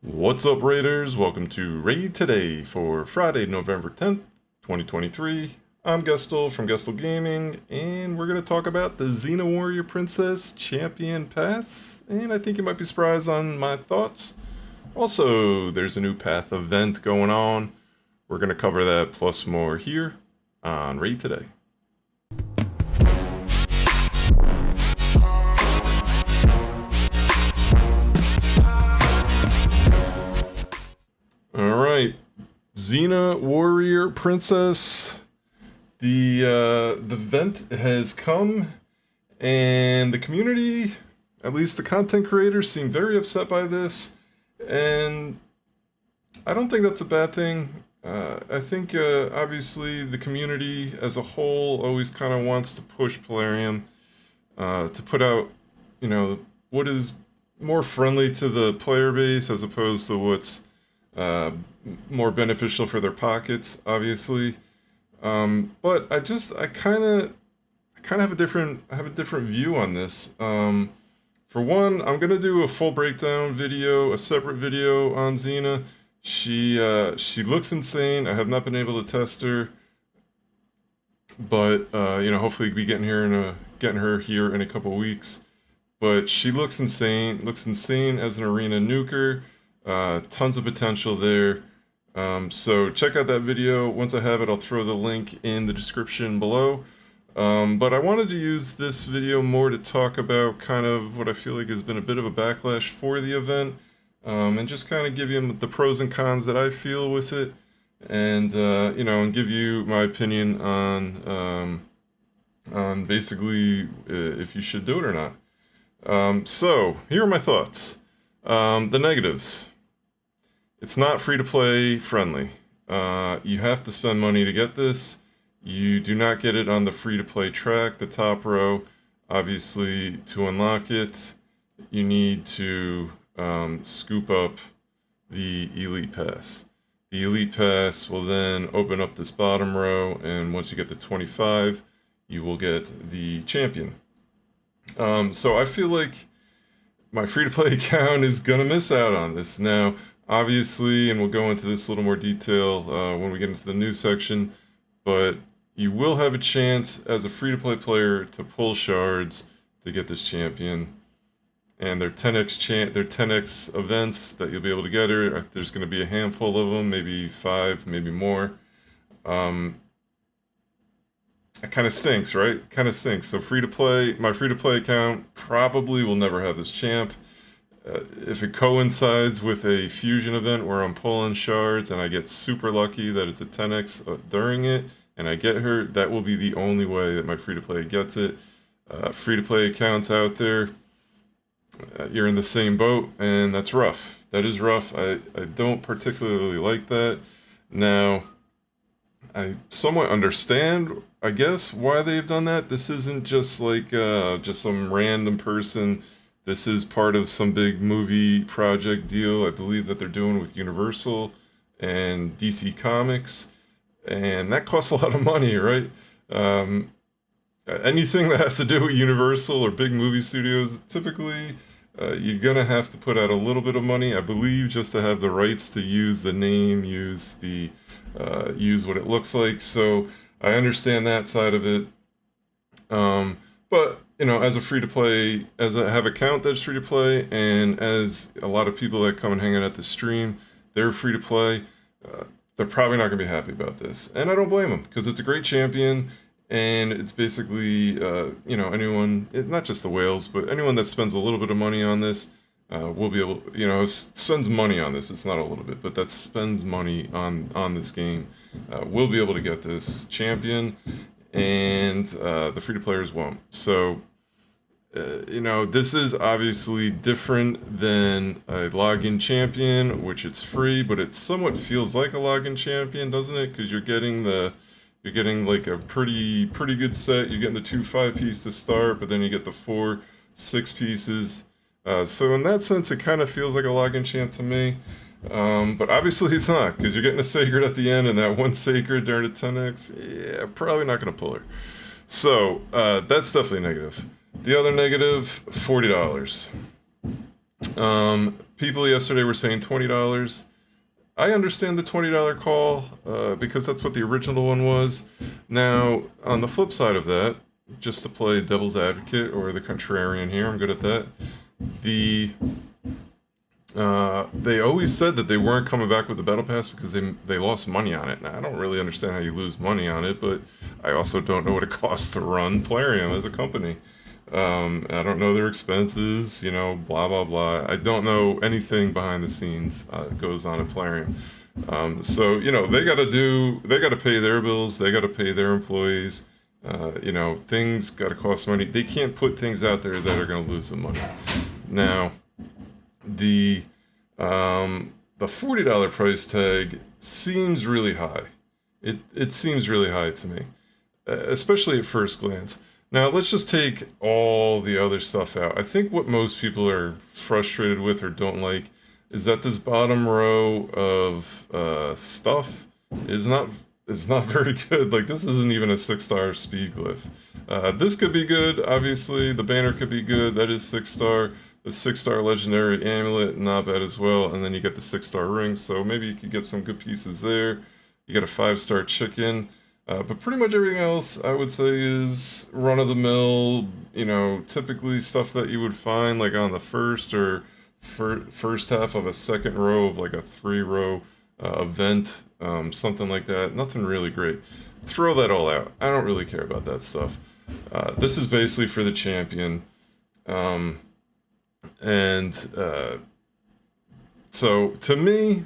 What's up, Raiders? Welcome to Raid Today for Friday, November 10th, 2023. I'm Gestel from Gestel Gaming, and we're going to talk about the Xena Warrior Princess Champion Pass, and I think you might be surprised on my thoughts. Also, there's a new Path event going on. We're going to cover that plus more here on Raid Today. Alright, Xena Warrior Princess. The event has come, and the community, at least the content creators, seem very upset by this, and I don't think that's a bad thing. I think obviously the community as a whole always kind of wants to push Polarium to put out, what is more friendly to the player base as opposed to what's uh, more beneficial for their pockets, obviously. But I kind of have a different view on this. For one, I'm gonna do a full breakdown video, a separate video on Xena. She looks insane. I have not been able to test her, but hopefully be getting her here in a couple weeks. But she looks insane. Looks insane as an arena nuker. Tons of potential there. So check out that video. Once I have it, I'll throw the link in the description below. But I wanted to use this video more to talk about kind of what I feel like has been a bit of a backlash for the event, and just kind of give you the pros and cons that I feel with it, and and give you my opinion on basically if you should do it or not. So here are my thoughts. The negatives. It's not free-to-play friendly. You have to spend money to get this. You do not get it on the free-to-play track, the top row. Obviously, to unlock it, you need to scoop up the Elite Pass. The Elite Pass will then open up this bottom row, and once you get to 25, you will get the champion. So I feel like my free-to-play account is gonna miss out on this. Now, obviously, and we'll go into this a little more detail when we get into the news section, but you will have a chance as a free-to-play player to pull shards to get this champion. And they're 10x events that you'll be able to get her. There's going to be a handful of them, maybe 5, maybe more. It kind of stinks, right? Kind of stinks. So my free-to-play account probably will never have this champ. If it coincides with a fusion event where I'm pulling shards and I get super lucky that it's a 10x during it and I get her, that will be the only way that my free-to-play gets it. Free-to-play accounts out there, you're in the same boat, and that's rough. That is rough. I don't particularly like that. Now, I somewhat understand, I guess, why they've done that. This isn't just like just some random person. This is part of some big movie project deal, I believe, that they're doing with Universal and DC Comics, and that costs a lot of money, right? Anything that has to do with Universal or big movie studios, typically you're gonna have to put out a little bit of money, I believe, just to have the rights to use the name, use what it looks like. So I understand that side of it. But as a free-to-play, as I have an account that's free-to-play, and as a lot of people that come and hang out at the stream, they're free-to-play, they're probably not going to be happy about this. And I don't blame them, because it's a great champion, and it's basically, anyone, not just the whales, but anyone that spends a little bit of money on this will be able, spends money on this. It's not a little bit, but that spends money on this game, will be able to get this champion, and the free-to-players won't. So, this is obviously different than a login champion, which it's free, but it somewhat feels like a login champion, doesn't it? Because you're getting like a pretty good set. You're getting the 2 5-piece to start, but then you get the 4 6-pieces. So in that sense, it kind of feels like a login champ to me. But obviously it's not, because you're getting a sacred at the end, and that one sacred during the 10x, yeah, probably not going to pull her. So that's definitely negative. The other negative, $40. People yesterday were saying $20. I understand the $20 call because that's what the original one was. Now, on the flip side of that, just to play devil's advocate or the contrarian here, I'm good at that. They always said that they weren't coming back with the battle pass because they lost money on it. Now, I don't really understand how you lose money on it, but I also don't know what it costs to run Plarium as a company. I don't know their expenses, blah blah blah. I don't know anything behind the scenes goes on at Plarium. So they got to pay their bills, they got to pay their employees. Things got to cost money. They can't put things out there that are going to lose them money. Now, the $40 price tag seems really high. It seems really high to me, especially at first glance. Now, let's just take all the other stuff out. I think what most people are frustrated with or don't like is that this bottom row of stuff is not very good. Like, this isn't even a 6-star speed glyph. This could be good, obviously. The banner could be good. That is 6-star. The 6-star legendary amulet, not bad as well. And then you get the 6-star ring, so maybe you could get some good pieces there. You get a 5-star chicken. But pretty much everything else, I would say, is run-of-the-mill, typically stuff that you would find like on the first or first half of a second row of like a 3-row event, something like that. Nothing really great. Throw that all out. I don't really care about that stuff. This is basically for the champion. So to me,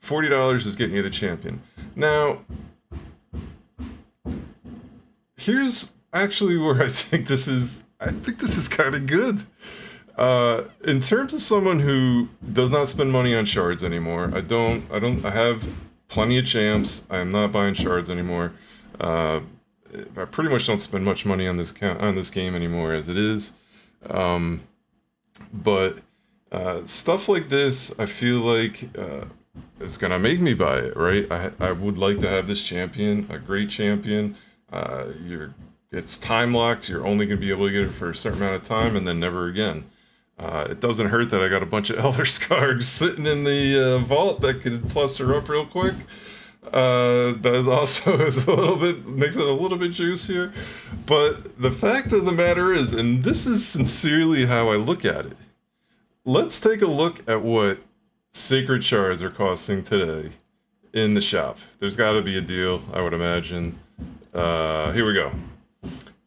$40 is getting you the champion. Now, here's actually where I think this is kind of good. In terms of someone who does not spend money on shards anymore, I have plenty of champs. I am not buying shards anymore. I pretty much don't spend much money on this game anymore as it is. But stuff like this, I feel like is gonna make me buy it, right? I would like to have this champion, a great champion. It's time locked. You're only gonna be able to get it for a certain amount of time, and then never again. It doesn't hurt that I got a bunch of Elder Scargs sitting in the vault that could plus her up real quick. That also makes it a little bit juicier. But the fact of the matter is, and this is sincerely how I look at it, let's take a look at what sacred shards are costing today in the shop. There's got to be a deal, I would imagine. Here we go.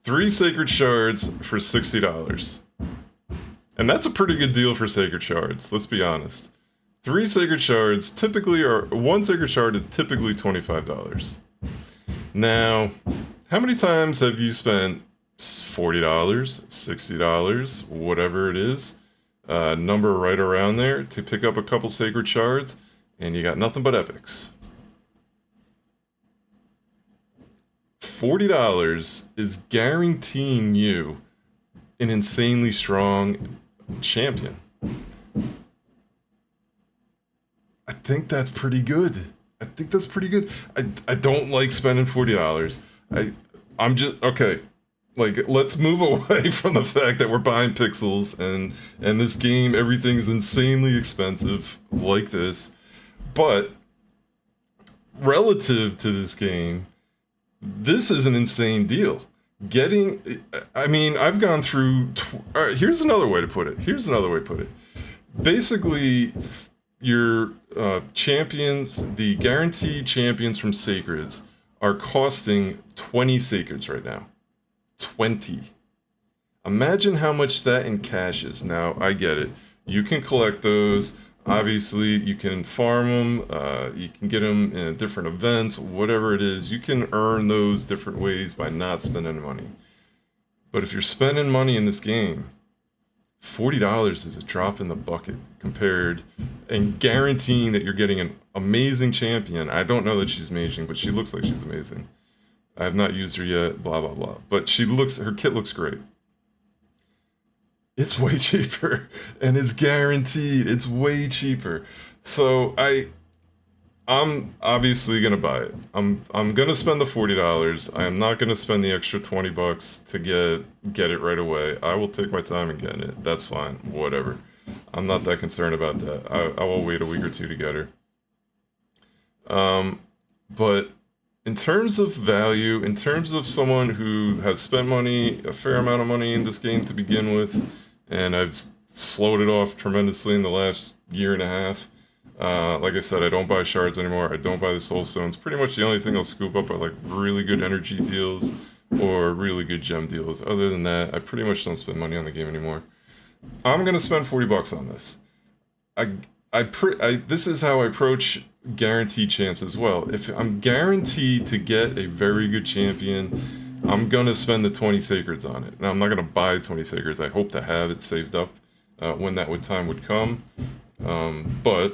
3 sacred shards for $60. And that's a pretty good deal for sacred shards, let's be honest. 3 sacred shards one sacred shard is typically $25. Now, how many times have you spent $40, $60, whatever it is, number right around there, to pick up a couple sacred shards, and you got nothing but epics? $40 is guaranteeing you an insanely strong champion. I think that's pretty good. I don't like spending $40. I'm just okay. Like, let's move away from the fact that we're buying pixels and this game, everything's insanely expensive like this. But relative to this game, this is an insane deal. I've gone through. All right, here's another way to put it. Basically, your champions, the guaranteed champions from Sacreds, are costing 20 Sacreds right now. 20. Imagine how much that in cash is. Now, I get it. You can collect those. Obviously, you can farm them. You can get them in different events, whatever it is. You can earn those different ways by not spending money. But if you're spending money in this game, $40 is a drop in the bucket compared, and guaranteeing that you're getting an amazing champion. I don't know that she's amazing, but she looks like she's amazing. I have not used her yet, blah, blah, blah. But her kit looks great. It's way cheaper, and it's guaranteed. It's way cheaper. So I'm obviously gonna buy it. I'm gonna spend the $40. I am not gonna spend the extra $20 to get it right away. I will take my time in getting it. That's fine. Whatever. I'm not that concerned about that. I will wait a week or two to get her. But in terms of value, in terms of someone who has spent money, a fair amount of money in this game to begin with, and I've slowed it off tremendously in the last year and a half. Like I said, I don't buy shards anymore. I don't buy the soul stones. Pretty much the only thing I'll scoop up are like really good energy deals or really good gem deals. Other than that, I pretty much don't spend money on the game anymore. I'm gonna spend $40 on this. This is how I approach guaranteed champs as well. If I'm guaranteed to get a very good champion, I'm gonna spend the 20 sacreds on it. Now I'm not gonna buy 20 sacreds. I hope to have it saved up when that time would come. But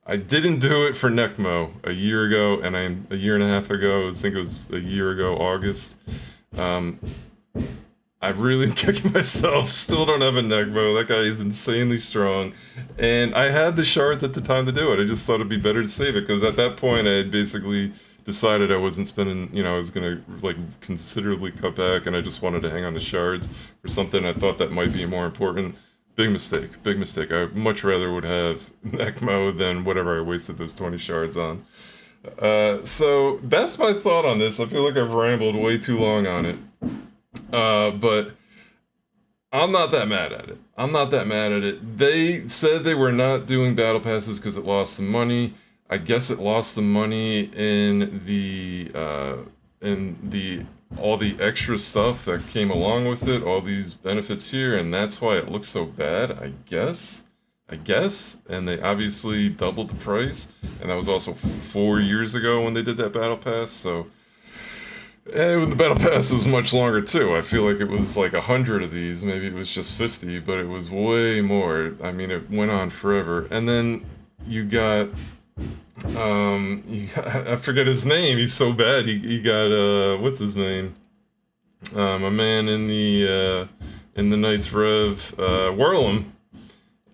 I didn't do it for Necmo a year ago, and a year and a half ago. I think it was a year ago, August. I've really kicking myself. Still don't have a Necmo. That guy is insanely strong. And I had the shards at the time to do it. I just thought it'd be better to save it, because at that point I had basically decided I wasn't spending, I was gonna like considerably cut back, and I just wanted to hang on to shards for something I thought that might be more important. Big mistake, big mistake. I much rather would have Necmo than whatever I wasted those 20 shards on. So that's my thought on this. I feel like I've rambled way too long on it. But I'm not that mad at it. I'm not that mad at it. They said they were not doing battle passes because it lost them money. I guess it lost them money in the all the extra stuff that came along with it, all these benefits here, and that's why it looks so bad, I guess. And they obviously doubled the price, and that was also 4 years ago when they did that battle pass, so the battle pass was much longer too. I feel like it was like 100 of these, maybe it was just 50, but it was way more. I mean, it went on forever. And then you got I forget his name. He's so bad. You got what's his name? A man in the Knights Rev, Whirlum.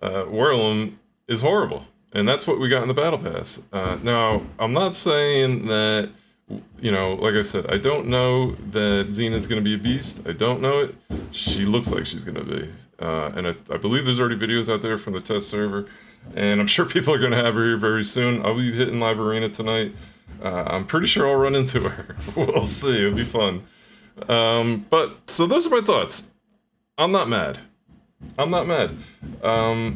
Whirlum is horrible, and that's what we got in the battle pass. Now, I'm not saying that, like I said, I don't know that Xena's going to be a beast. I don't know it. She looks like she's going to be, and I believe there's already videos out there from the test server. And I'm sure people are going to have her here very soon. I'll be hitting Live Arena tonight. I'm pretty sure I'll run into her. We'll see. It'll be fun. So those are my thoughts. I'm not mad. I'm not mad. I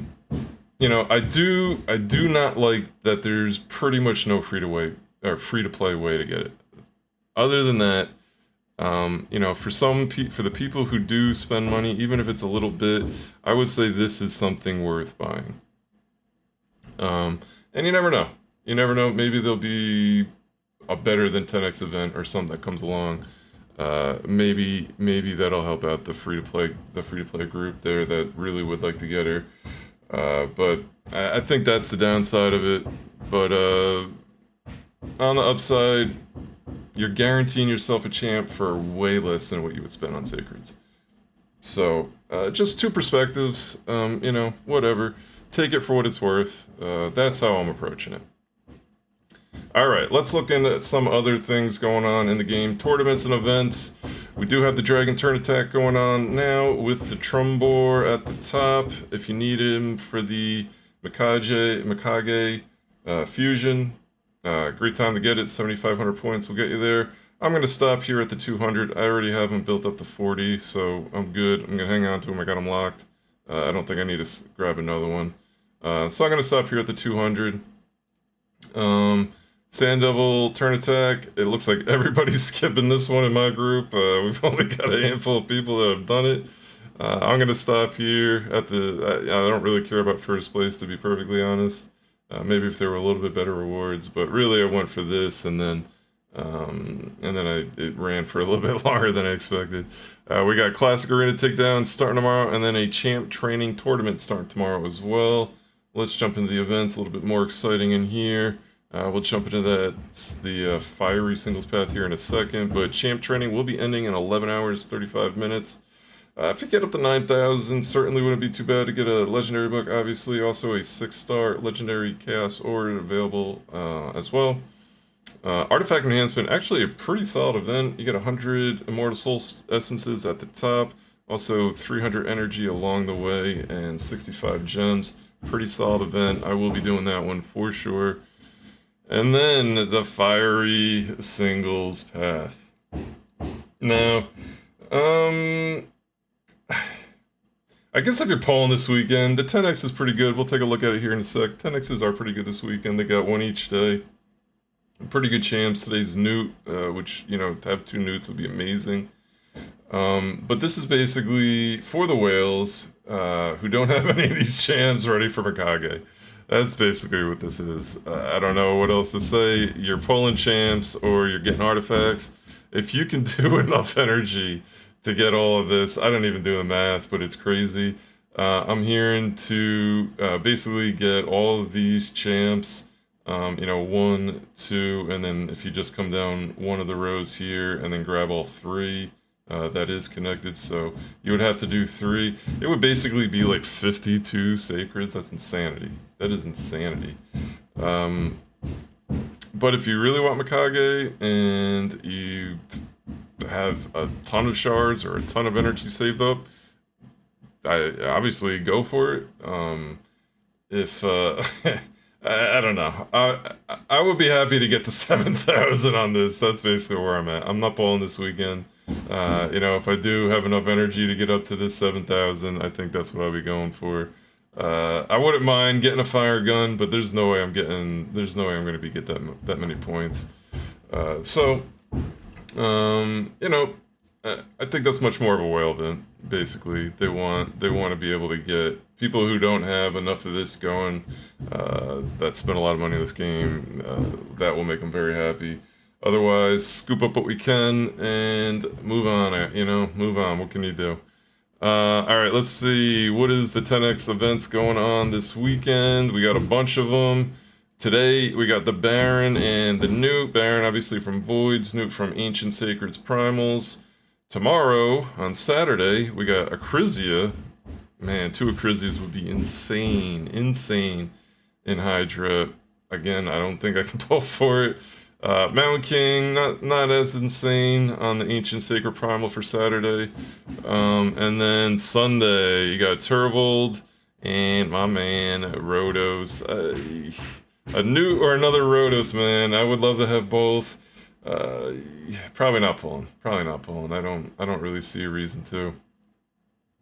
do not like that there's pretty much no free-to-play way to get it. Other than that, for the people who do spend money, even if it's a little bit, I would say this is something worth buying. And you never know. You never know. Maybe there'll be a better than 10x event or something that comes along. Maybe that'll help out the free to play group there that really would like to get her. But I think that's the downside of it. But on the upside, you're guaranteeing yourself a champ for way less than what you would spend on Sacreds. So just two perspectives. Whatever. Take it for what it's worth. That's how I'm approaching it. Alright, let's look into some other things going on in the game. Tournaments and events. We do have the Dragon Turn Attack going on now with the Trumbor at the top. If you need him for the Mikage Fusion, great time to get it. 7,500 points will get you there. I'm going to stop here at the 200. I already have him built up to 40, so I'm good. I'm going to hang on to him. I got him locked. I don't think I need to grab another one. So I'm going to stop here at the 200. Sand Devil Turn Attack. It looks like everybody's skipping this one in my group. We've only got a handful of people that have done it. I'm going to stop here at the... I don't really care about first place, to be perfectly honest. Maybe if there were a little bit better rewards. But really, I went for this, and then it ran for a little bit longer than I expected. We got Classic Arena Takedown starting tomorrow, and then a Champ Training Tournament starting tomorrow as well. Let's jump into the events, a little bit more exciting in here. We'll jump into the fiery singles path here in a second, but Champ Training will be ending in 11 hours, 35 minutes. If you get up to 9,000, certainly wouldn't be too bad to get a Legendary Book, obviously. Also a 6-star Legendary Chaos Orb available as well. Artifact Enhancement, actually a pretty solid event. You get 100 Immortal Soul Essences at the top, Also 300 energy along the way and 65 gems. Pretty solid event. I will be doing that one for sure. And then the fiery singles path. Now, I guess if you're pulling this weekend, the 10x is pretty good. We'll take a look at it here in a sec. 10x's are pretty good this weekend. They got one each day. Pretty good champs. Today's Newt, which, you know, to have 2 Newts would be amazing. But this is basically for the whales who don't have any of these champs ready for Mikage. That's basically what this is. I don't know what else to say. You're pulling champs or you're getting artifacts. If you can do enough energy to get all of this, I don't even do the math, but it's crazy. I'm hearing to basically get all of these champs, you know, 1, 2, and then if you just come down one of the rows here and then grab all 3, that is connected, so you would have to do 3. It would basically be like 52 sacreds. That's insanity. That is insanity. But if you really want Mikage and you have a ton of shards or a ton of energy saved up, I obviously go for it. If I don't know, I would be happy to get to 7,000 on this. That's basically where I'm at. I'm not pulling this weekend. You know, if I do have enough energy to get up to this 7,000, I think that's what I'll be going for. I wouldn't mind getting a fire gun, but there's no way I'm going to be get that many points. So, you know, I think that's much more of a whale event. Basically, they want to be able to get people who don't have enough of this going, that spend a lot of money in this game. That will make them very happy. Otherwise, scoop up what we can and move on. You know, move on. What can you do? All right, let's see. What is the 10x events going on this weekend? We got a bunch of them. Today, we got the Baron and the Newt. Baron, obviously, from Voids. Newt from Ancient Sacreds Primals. Tomorrow, on Saturday, we got Acrisia. Man, 2 Acrisias would be insane. Insane in Hydra. Again, I don't think I can pull for it. Mountain King, not as insane on the Ancient Sacred Primal for Saturday. And then Sunday, you got Turvold and my man, Rhodos. A new or another Rhodos, man. I would love to have both. Probably not pulling. Probably not pulling. I don't really see a reason to.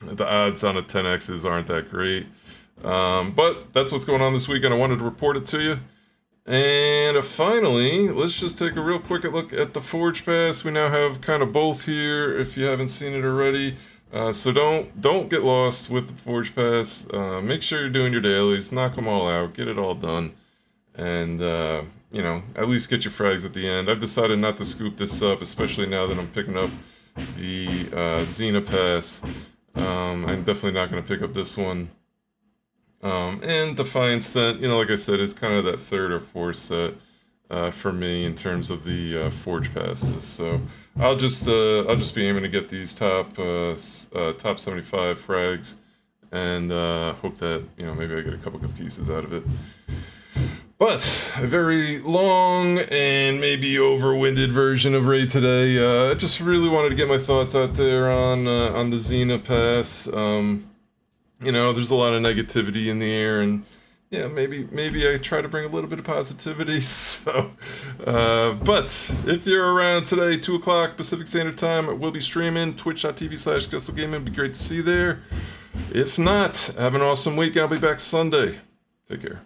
The odds on a 10x's aren't that great. But that's what's going on this weekend. I wanted to report it to you. And finally, let's just take a real quick look at the Forge Pass. We now have kind of both here, if you haven't seen it already. So don't get lost with the Forge Pass. Make sure you're doing your dailies, knock them all out, get it all done, and you know, at least get your frags at the end. I've decided not to scoop this up, especially now that I'm picking up the Xena Pass. I'm definitely not going to pick up this one. And Defiance Scent, you know, like I said, it's kind of that 3rd or 4th set for me in terms of the Forge passes. So I'll just be aiming to get these top 75 frags, and hope that, you know, maybe I get a couple good pieces out of it. But a very long and maybe overwinded version of Raid today. I just really wanted to get my thoughts out there on the Xena Pass. You know, there's a lot of negativity in the air, and yeah, maybe I try to bring a little bit of positivity. So, but if you're around today, 2 o'clock Pacific Standard Time, we'll be streaming twitch.tv/GusselGaming. It'd be great to see you there. If not, have an awesome week. I'll be back Sunday. Take care.